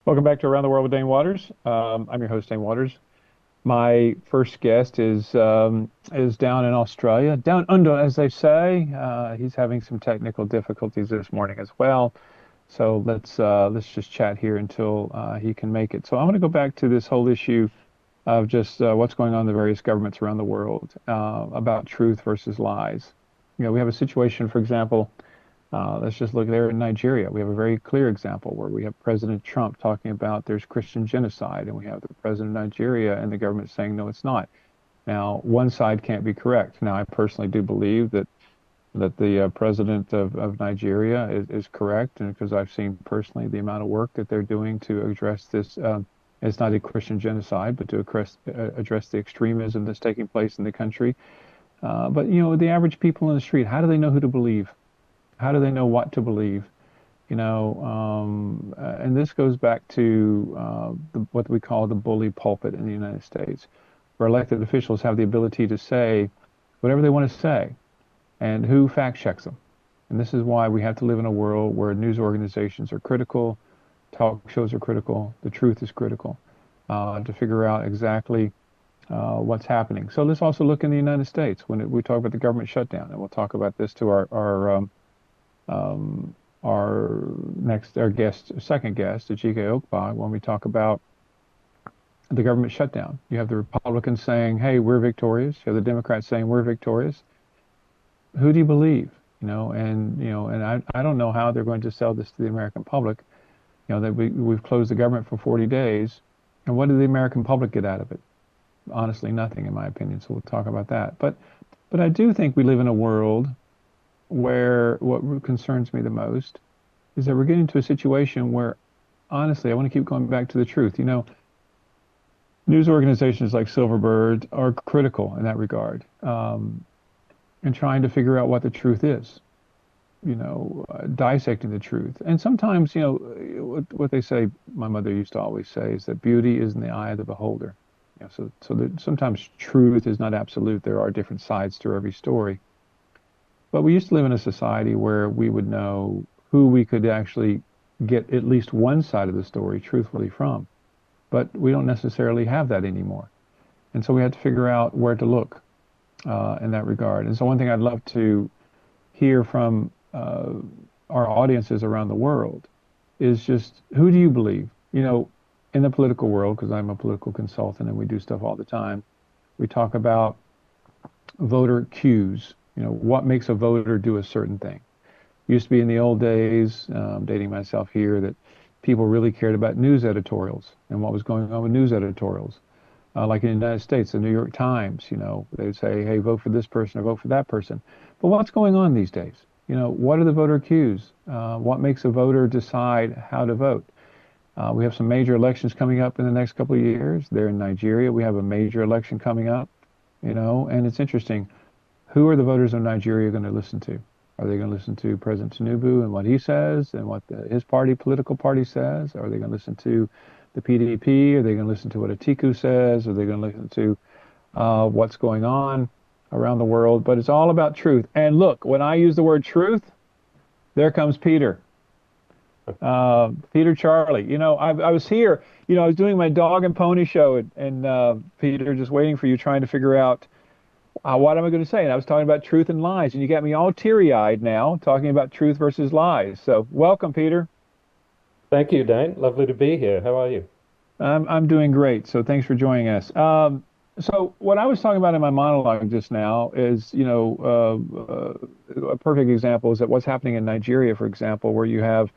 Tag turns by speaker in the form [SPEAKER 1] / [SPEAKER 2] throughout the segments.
[SPEAKER 1] Welcome back to Around the World with Dane Waters. I'm your host, Dane Waters. My first guest is down in Australia, down under, as they say. He's having some technical difficulties this morning as well. So let's just chat here until he can make it. So I want to go back to this whole issue of just what's going on in the various governments around the world about truth versus lies. We have a situation, for example. Let's just look there in Nigeria. We have a very clear example where we have President Trump talking about there's Christian genocide, and we have the president of Nigeria and the government saying, no, it's not. Now, one side can't be correct. Now, I personally do believe that the president of Nigeria is correct, and because I've seen personally the amount of work that they're doing to address this. It's not a Christian genocide, but to address the extremism that's taking place in the country. But the average people in the street, how do they know who to believe? How do they know what to believe? And this goes back to what we call the bully pulpit in the United States, where elected officials have the ability to say whatever they want to say, and who fact checks them. And this is why we have to live in a world where news organizations are critical, talk shows are critical, the truth is critical, to figure out exactly what's happening. So let's also look in the United States when we talk about the government shutdown, and we'll talk about this to um, our guest, second guest, Ajike Okpa, when we talk about the government shutdown. You have the Republicans saying, "Hey, we're victorious." You have the Democrats saying, "We're victorious." Who do you believe? And I don't know how they're going to sell this to the American public. That we've closed the government for 40 days, and what did the American public get out of it? Honestly, nothing, in my opinion. So we'll talk about that. But I do think we live in a world where what concerns me the most is that we're getting to a situation where, honestly, I want to keep going back to the truth. News organizations like Silverbird are critical in that regard, and trying to figure out what the truth is, dissecting the truth. And sometimes, what they say, my mother used to always say, is that beauty is in the eye of the beholder. So that sometimes truth is not absolute. There are different sides to every story. But we used to live in a society where we would know who we could actually get at least one side of the story truthfully from. But we don't necessarily have that anymore. And so we had to figure out where to look in that regard. And so one thing I'd love to hear from our audiences around the world is just who do you believe? In the political world, because I'm a political consultant and we do stuff all the time, we talk about voter cues. What makes a voter do a certain thing? Used to be in the old days, dating myself here, that people really cared about news editorials and what was going on with news editorials. Like in the United States, the New York Times, they'd say, hey, vote for this person or vote for that person. But what's going on these days? What are the voter cues? What makes a voter decide how to vote? We have some major elections coming up in the next couple of years. There in Nigeria, we have a major election coming up, and it's interesting. Who are the voters of Nigeria going to listen to? Are they going to listen to President Tinubu and what he says and what his political party says? Are they going to listen to the PDP? Are they going to listen to what Atiku says? Are they going to listen to what's going on around the world? But it's all about truth. And look, when I use the word truth, there comes Peter. Peter Charley. I was here, I was doing my dog and pony show, and Peter, just waiting for you, trying to figure out what am I going to say? And I was talking about truth and lies, and you got me all teary-eyed now, talking about truth versus lies. So welcome, Peter.
[SPEAKER 2] Thank you, Dane. Lovely to be here. How are you?
[SPEAKER 1] I'm doing great. So thanks for joining us. So what I was talking about in my monologue just now is, a perfect example is that what's happening in Nigeria, for example, where you have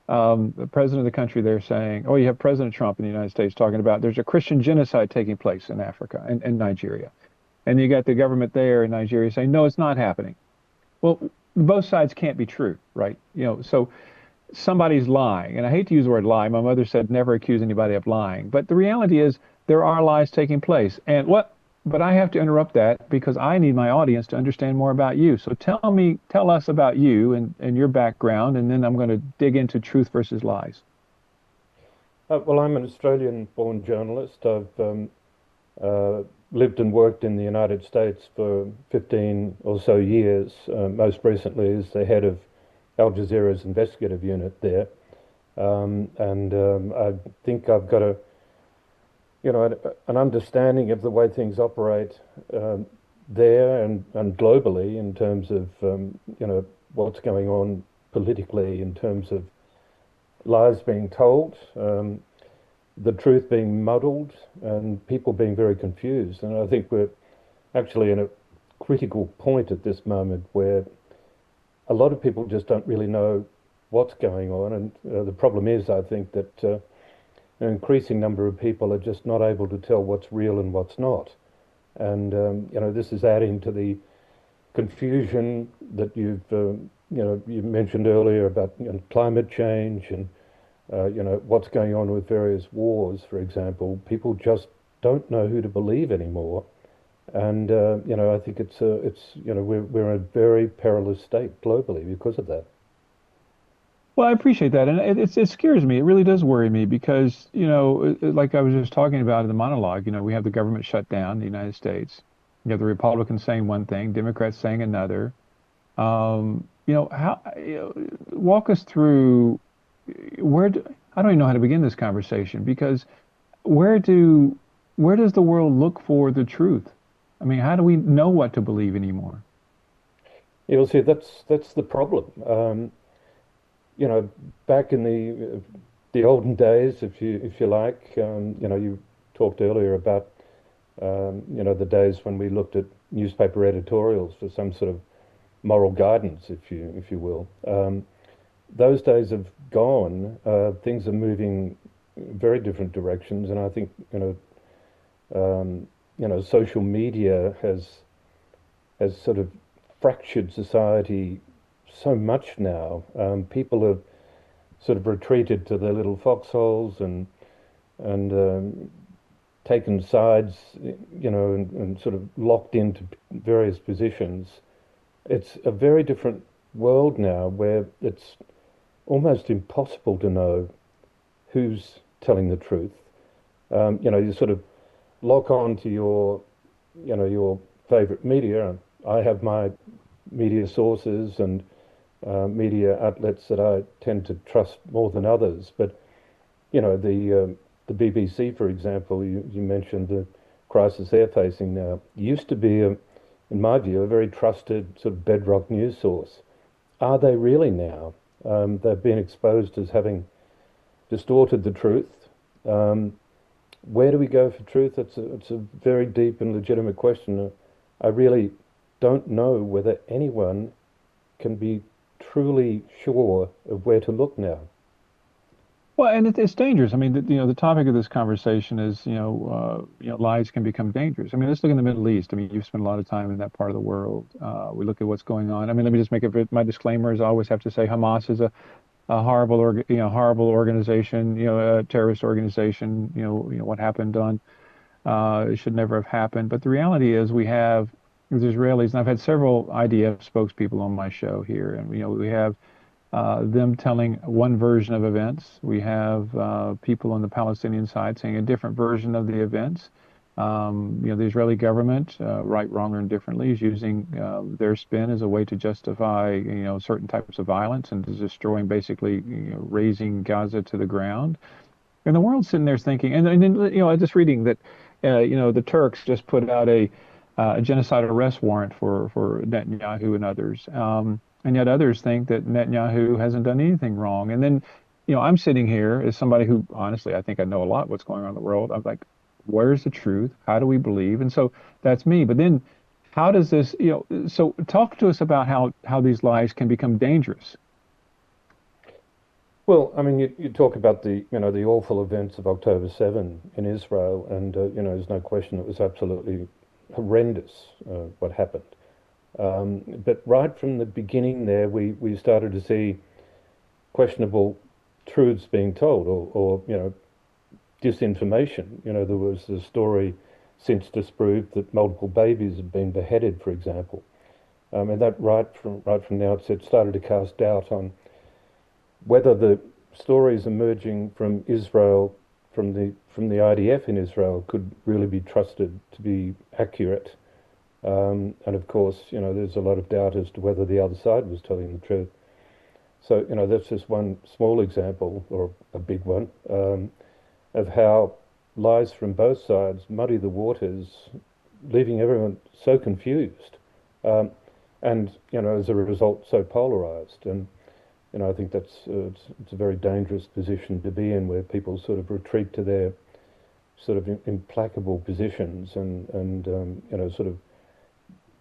[SPEAKER 1] the president of the country there saying, oh, you have President Trump in the United States talking about there's a Christian genocide taking place in Africa and Nigeria. And you got the government there in Nigeria saying, no, it's not happening. Well, both sides can't be true, right? So somebody's lying. And I hate to use the word lie. My mother said never accuse anybody of lying. But the reality is there are lies taking place. But I have to interrupt that because I need my audience to understand more about you. So tell us about you and your background, and then I'm going to dig into truth versus lies.
[SPEAKER 2] Well, I'm an Australian-born journalist. I've uh, lived and worked in the United States for 15 or so years, most recently as the head of Al Jazeera's investigative unit there. And I think I've got an understanding of the way things operate there and globally in terms of what's going on politically in terms of lies being told, the truth being muddled, and people being very confused. And I think we're actually in a critical point at this moment where a lot of people just don't really know what's going on. And the problem is, I think, that an increasing number of people are just not able to tell what's real and what's not. And this is adding to the confusion that you mentioned earlier about climate change and what's going on with various wars, for example. People just don't know who to believe anymore. And I think we're in a very perilous state globally because of that.
[SPEAKER 1] Well, I appreciate that, and it scares me. It really does worry me because like I was just talking about in the monologue, we have the government shut down in the United States. You have the Republicans saying one thing, Democrats saying another. How walk us through I don't even know how to begin this conversation because where do where does the world look for the truth? I mean, how do we know what to believe anymore?
[SPEAKER 2] You'll see that's the problem. You know, back in the olden days, if you like, you talked earlier about the days when we looked at newspaper editorials for some sort of moral guidance, if you will. Those days have gone. Things are moving very different directions, and I think social media has sort of fractured society so much now. People have sort of retreated to their little foxholes and taken sides, and sort of locked into various positions. It's a very different world now where it's almost impossible to know who's telling the truth. You sort of lock on to your favorite media. I have my media sources and media outlets that I tend to trust more than others. But the BBC, for example, you mentioned the crisis they're facing now, used to be, in my view, a very trusted sort of bedrock news source. Are they really now? They've been exposed as having distorted the truth. Where do we go for truth? It's a very deep and legitimate question. I really don't know whether anyone can be truly sure of where to look now.
[SPEAKER 1] Well, and it's dangerous. I mean, the topic of this conversation is, lies can become dangerous. I mean, let's look in the Middle East. I mean, you've spent a lot of time in that part of the world. We look at what's going on. I mean, let me just make it my disclaimer is I always have to say Hamas is a horrible, horrible organization, a terrorist organization. What happened on it should never have happened. But the reality is we have the Israelis, and I've had several IDF spokespeople on my show here, and we have them telling one version of events. We have people on the Palestinian side saying a different version of the events. The Israeli government, right, wrong, or indifferently, is using their spin as a way to justify, certain types of violence and destroying, basically, razing Gaza to the ground. And the world's sitting there thinking, and then, I'm just reading that, the Turks just put out a genocide arrest warrant for Netanyahu and others. And yet others think that Netanyahu hasn't done anything wrong. And then, I'm sitting here as somebody who, honestly, I think I know a lot what's going on in the world. I'm like, where's the truth? How do we believe? And so that's me. But then how does this, so talk to us about how these lies can become dangerous.
[SPEAKER 2] Well, I mean, you talk about the awful events of October 7 in Israel, and there's no question it was absolutely horrendous what happened. But right from the beginning there, we started to see questionable truths being told, or disinformation. There was a story since disproved that multiple babies had been beheaded, for example, and that right from the outset started to cast doubt on whether the stories emerging from Israel, from the IDF in Israel, could really be trusted to be accurate. And of course, there's a lot of doubt as to whether the other side was telling the truth. So, that's just one small example, or a big one, of how lies from both sides muddy the waters, leaving everyone so confused, um, and as a result, so polarized. And I think it's a very dangerous position to be in, where people sort of retreat to their sort of implacable positions, and sort of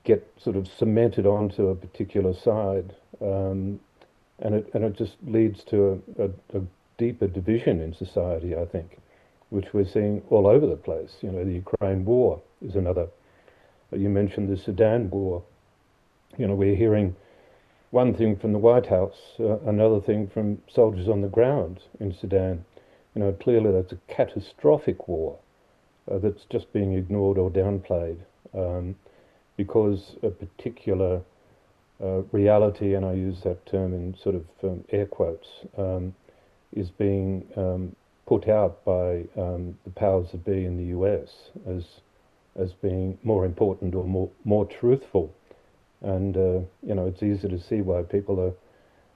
[SPEAKER 2] get sort of cemented onto a particular side, and it just leads to a deeper division in society, I think, which we're seeing all over the place. The Ukraine war is another. You mentioned the Sudan war. We're hearing one thing from the White House, another thing from soldiers on the ground in Sudan. Clearly that's a catastrophic war that's just being ignored or downplayed, because a particular reality, and I use that term in sort of air quotes, is being put out by the powers that be in the US as being more important, or more truthful. And it's easy to see why people are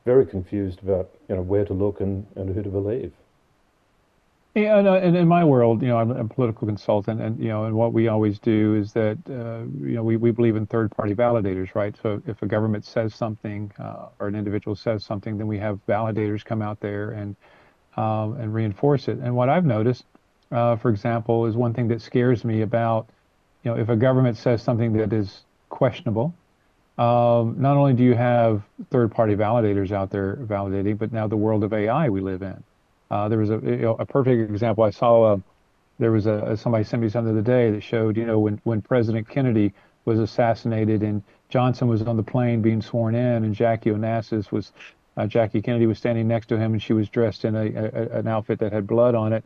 [SPEAKER 2] very confused about where to look and who to believe.
[SPEAKER 1] Yeah, and in my world, I'm a political consultant, and and what we always do is that we believe in third-party validators, right? So if a government says something, or an individual says something, then we have validators come out there and reinforce it. And what I've noticed, for example, is one thing that scares me about, if a government says something that is questionable, not only do you have third-party validators out there validating, but now the world of AI we live in. There was a perfect example. I saw there was somebody sent me something the other day that showed, when President Kennedy was assassinated and Johnson was on the plane being sworn in, and Jackie Kennedy was standing next to him, and she was dressed in an outfit that had blood on it.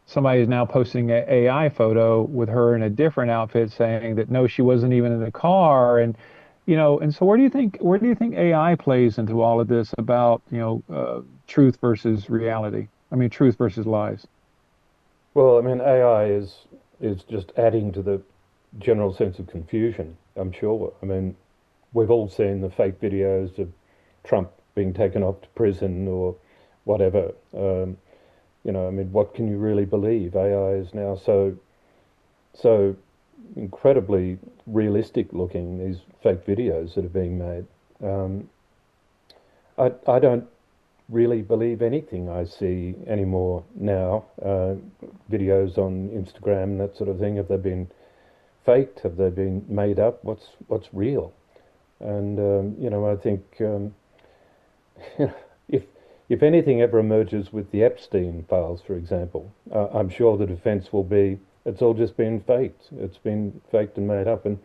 [SPEAKER 1] Somebody is now posting an AI photo with her in a different outfit, saying that no, she wasn't even in the car. And and so where do you think AI plays into all of this about truth versus reality? I mean, truth versus lies.
[SPEAKER 2] Well, I mean, AI is just adding to the general sense of confusion, I'm sure. I mean, we've all seen the fake videos of Trump being taken off to prison or whatever. I mean, what can you really believe? AI is now so incredibly realistic looking, these fake videos that are being made. Um, I don't really believe anything I see anymore now. Videos on Instagram and that sort of thing, have they been faked? Have they been made up? What's real? And I think if if anything ever emerges with the Epstein files, for example, I'm sure the defense will be it's all just been faked. It's been faked and made up. And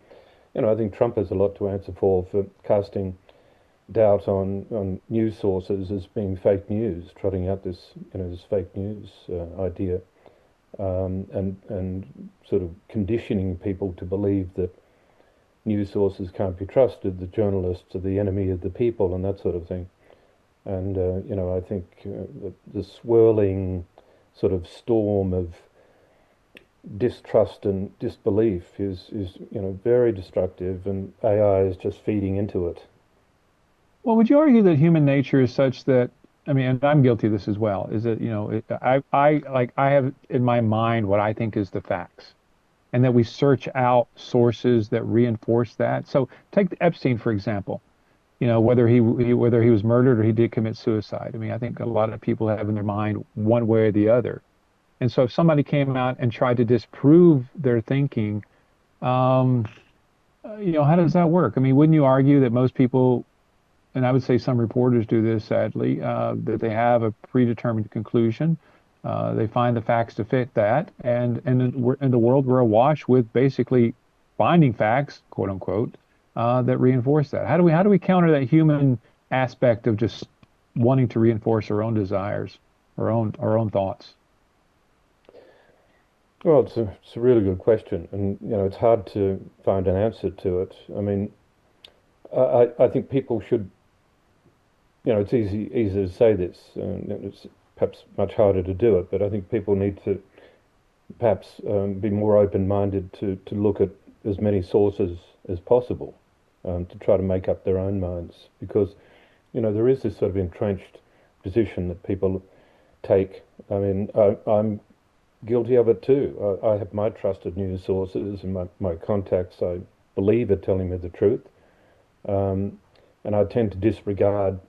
[SPEAKER 2] I think Trump has a lot to answer for casting doubt on news sources as being fake news, trotting out this fake news idea, and sort of conditioning people to believe that news sources can't be trusted, the journalists are the enemy of the people, and that sort of thing. And I think the swirling sort of storm of distrust and disbelief is very destructive, and AI is just feeding into it.
[SPEAKER 1] Well, would you argue that human nature is such that, I mean, and I'm guilty of this as well, is that, I have in my mind what I think is the facts, and that we search out sources that reinforce that. So take Epstein, for example, whether he was murdered or he did commit suicide. I mean, I think a lot of people have in their mind one way or the other. And so if somebody came out and tried to disprove their thinking, um, how does that work? I mean, wouldn't you argue that most people, and I would say some reporters do this, sadly, that they have a predetermined conclusion. They find the facts to fit that, and in the world we're awash with basically finding facts, quote unquote, that reinforce that. How do we counter that human aspect of just wanting to reinforce our own desires, our own thoughts?
[SPEAKER 2] Well, it's a really good question, and it's hard to find an answer to it. I mean, I think people should, it's easy to say this, and it's perhaps much harder to do it, but I think people need to perhaps be more open-minded to look at as many sources as possible, to try to make up their own minds, because there is this sort of entrenched position that people take. I mean, I'm guilty of it too. I have my trusted news sources and my contacts I believe are telling me the truth. Um, and I tend to disregard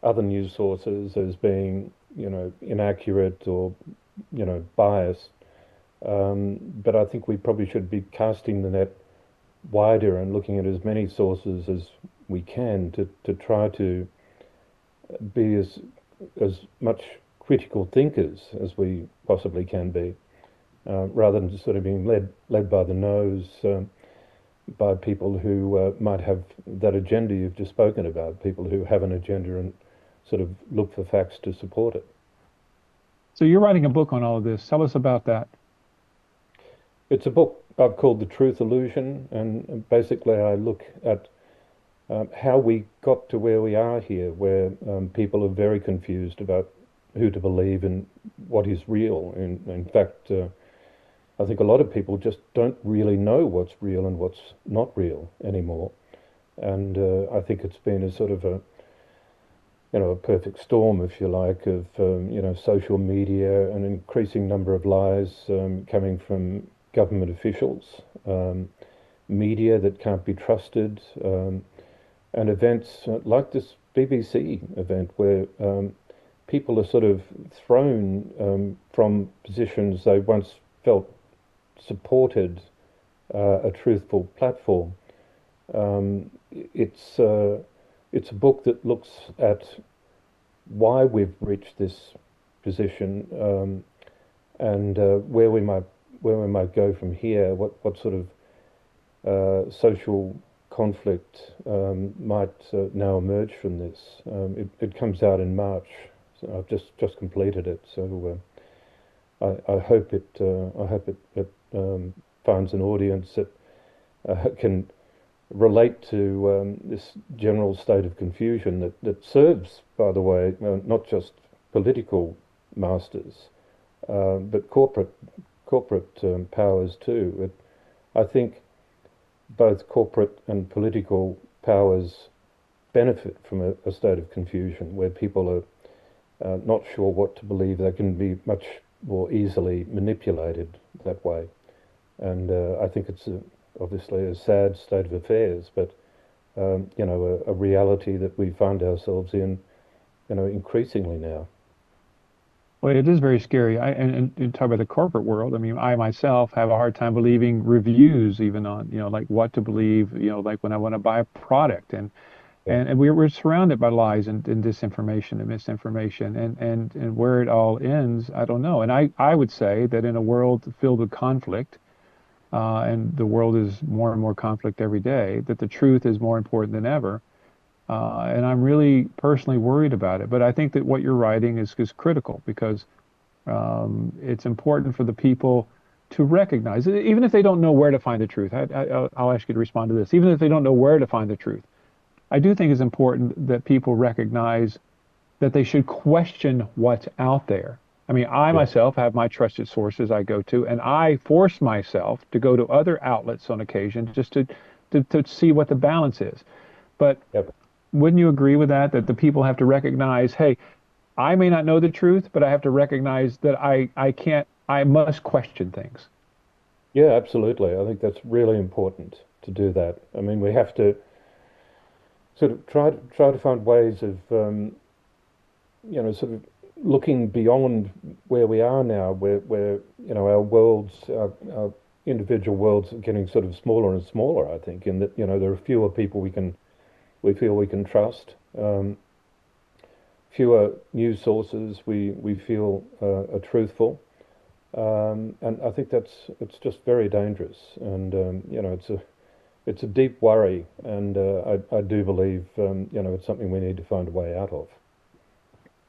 [SPEAKER 2] other news sources as being, inaccurate or, biased. But I think we probably should be casting the net wider and looking at as many sources as we can to try to be as much critical thinkers as we possibly can be, rather than just sort of being led by the nose by people who might have that agenda you've just spoken about, people who have an agenda and sort of look for facts to support it.
[SPEAKER 1] So you're writing a book on all of this. Tell us about that.
[SPEAKER 2] It's a book I've called The Truth Illusion, and basically I look at how we got to where we are here, where people are very confused about who to believe and what is real. In fact, I think a lot of people just don't really know what's real and what's not real anymore. And I think it's been a sort of a perfect storm, if you like, of social media, an increasing number of lies coming from government officials, media that can't be trusted, and events like this BBC event where people are sort of thrown from positions they once felt supported a truthful platform. Um, it's a book that looks at why we've reached this position, and where we might go from here. What sort of social conflict might now emerge from this. It comes out in March. So I've just completed it. So I hope it finds an audience that can relate to this general state of confusion that serves, by the way, not just political masters, but corporate powers too. I think both corporate and political powers benefit from a state of confusion where people are not sure what to believe. They can be much more easily manipulated that way. And I think it's obviously a sad state of affairs, but a reality that we find ourselves in, increasingly now.
[SPEAKER 1] Well, it is very scary. And talk about the corporate world. I mean, I myself have a hard time believing reviews, even on, like what to believe, like when I want to buy a product.
[SPEAKER 2] Yeah,
[SPEAKER 1] And we're surrounded by lies and disinformation and misinformation. And where it all ends, I don't know. And I would say that in a world filled with conflict, and the world is more and more conflict every day, that the truth is more important than ever. And I'm really personally worried about it. But I think that what you're writing is critical because it's important for the people to recognize, even if they don't know where to find the truth. I'll ask you to respond to this. Even if they don't know where to find the truth, I do think it's important that people recognize that they should question what's out there. I mean, I
[SPEAKER 2] yeah,
[SPEAKER 1] myself have my trusted sources I go to, and I force myself to go to other outlets on occasion just to see what the balance is. But
[SPEAKER 2] yeah.
[SPEAKER 1] wouldn't you agree with that? That the people have to recognize, hey, I may not know the truth, but I have to recognize that I must question things.
[SPEAKER 2] Yeah, absolutely. I think that's really important to do that. I mean, we have to sort of try to find ways of sort of looking beyond where we are now, where our our individual worlds are getting sort of smaller and smaller. I think, in that there are fewer people we feel we can trust, fewer news sources we feel are truthful, and I think it's just very dangerous, and it's a deep worry, and I do believe it's something we need to find a way out of.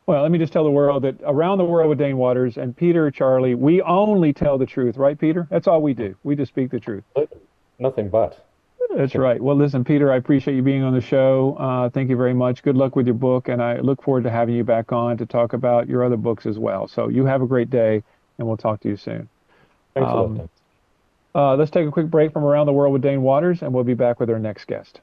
[SPEAKER 1] Well, let me just tell the world that around the world with Dane Waters and Peter Charley, we only tell the truth, right, Peter? That's all we do. We just speak the truth.
[SPEAKER 2] Nothing but.
[SPEAKER 1] That's right. Well, listen, Peter, I appreciate you being on the show. Thank you very much. Good luck with your book, and I look forward to having you back on to talk about your other books as well. So you have a great day, and we'll talk to you soon.
[SPEAKER 2] Thanks a lot,
[SPEAKER 1] Um,
[SPEAKER 2] Dan.
[SPEAKER 1] let's take a quick break from Around the World with Dane Waters, and we'll be back with our next guest.